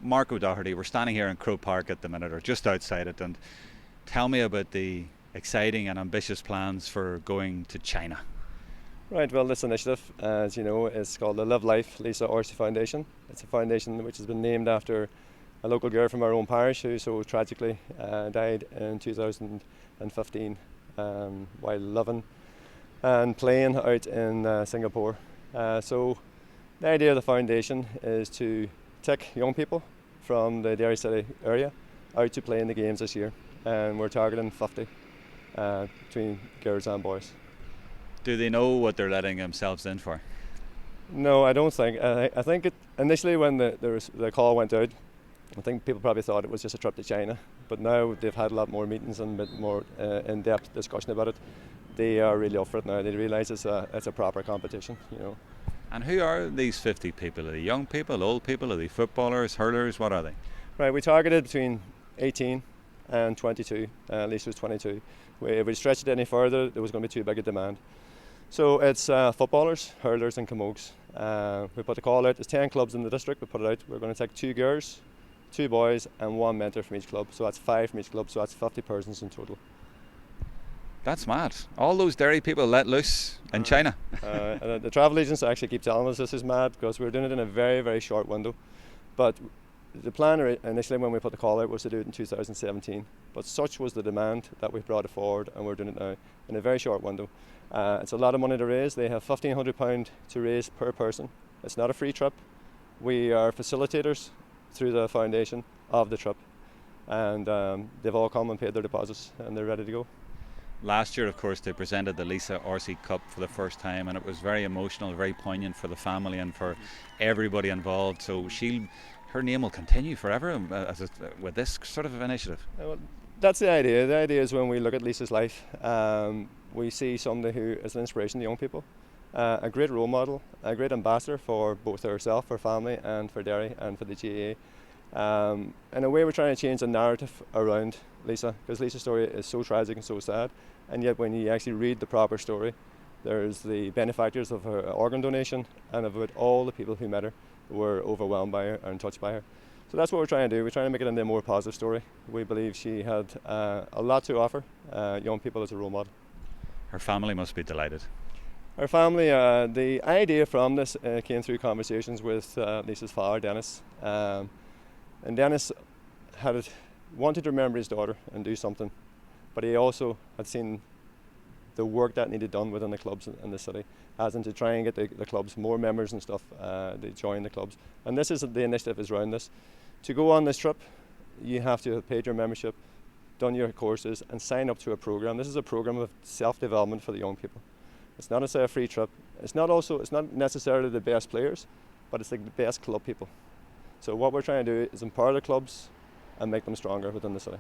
Mark O'Doherty, we're standing here in Croke Park at the minute, or just outside it, and tell me about the exciting and ambitious plans for going to China. Right, well, this initiative, as you know, is called the Life Lisa Orsi Foundation. It's a foundation which has been named after a local girl from our own parish who so tragically died in 2015 while living and playing out in Singapore. So the idea of the foundation is to take young people from the Derry City area out to play in the games this year, and we're targeting 50 between girls and boys. Do they know what they're letting themselves in for? No, I don't think. I think initially when the call went out, I think people probably thought it was just a trip to China, but now they've had a lot more meetings and a bit more in-depth discussion about it. They are really up for it now. They realise it's a proper competition, you know. And who are these 50 people? Are they young people, old people? Are they footballers, hurlers? What are they? Right, we targeted between 18 and 22. Lisa was 22. If we stretched it any further, there was going to be too big a demand. So it's footballers, hurlers and camogues. We put the call out. There's 10 clubs in the district. We put it out. We're going to take 2 girls, 2 boys and 1 mentor from each club. So that's 5 from each club. So that's 50 persons in total. That's mad. All those Derry people let loose in China. And the travel agents actually keep telling us this is mad because we're doing it in a very, very short window. But the plan initially when we put the call out was to do it in 2017. But such was the demand that we brought it forward and we're doing it now in a very short window. It's a lot of money to raise. They have £1,500 to raise per person. It's not a free trip. We are facilitators through the foundation of the trip. And they've all come and paid their deposits and they're ready to go. Last year, of course, they presented the Lisa Orsi Cup for the first time, and it was very emotional, very poignant for the family and for everybody involved. So her name will continue forever with this sort of initiative. Well, that's the idea. The idea is when we look at Lisa's life, we see somebody who is an inspiration to young people, a great role model, a great ambassador for both herself, her family, and for Derry and for the GAA. In a way, we're trying to change the narrative around Lisa, because Lisa's story is so tragic and so sad, and yet when you actually read the proper story, there's the benefactors of her organ donation and about all the people who met her who were overwhelmed by her and touched by her. So that's what we're trying to do. We're trying to make it into a more positive story. We believe she had a lot to offer young people as a role model. Her family must be delighted. Our family, the idea from this came through conversations with Lisa's father, Dennis. And Dennis wanted to remember his daughter and do something, but he also had seen the work that needed done within the clubs in the city, as in to try and get the clubs more members and stuff to join the clubs. And this is the initiative is around this. To go on this trip, you have to have paid your membership, done your courses, and sign up to a program. This is a program of self-development for the young people. It's not a free trip. It's not necessarily the best players, but it's the best club people. So what we're trying to do is empower the clubs and make them stronger within the city.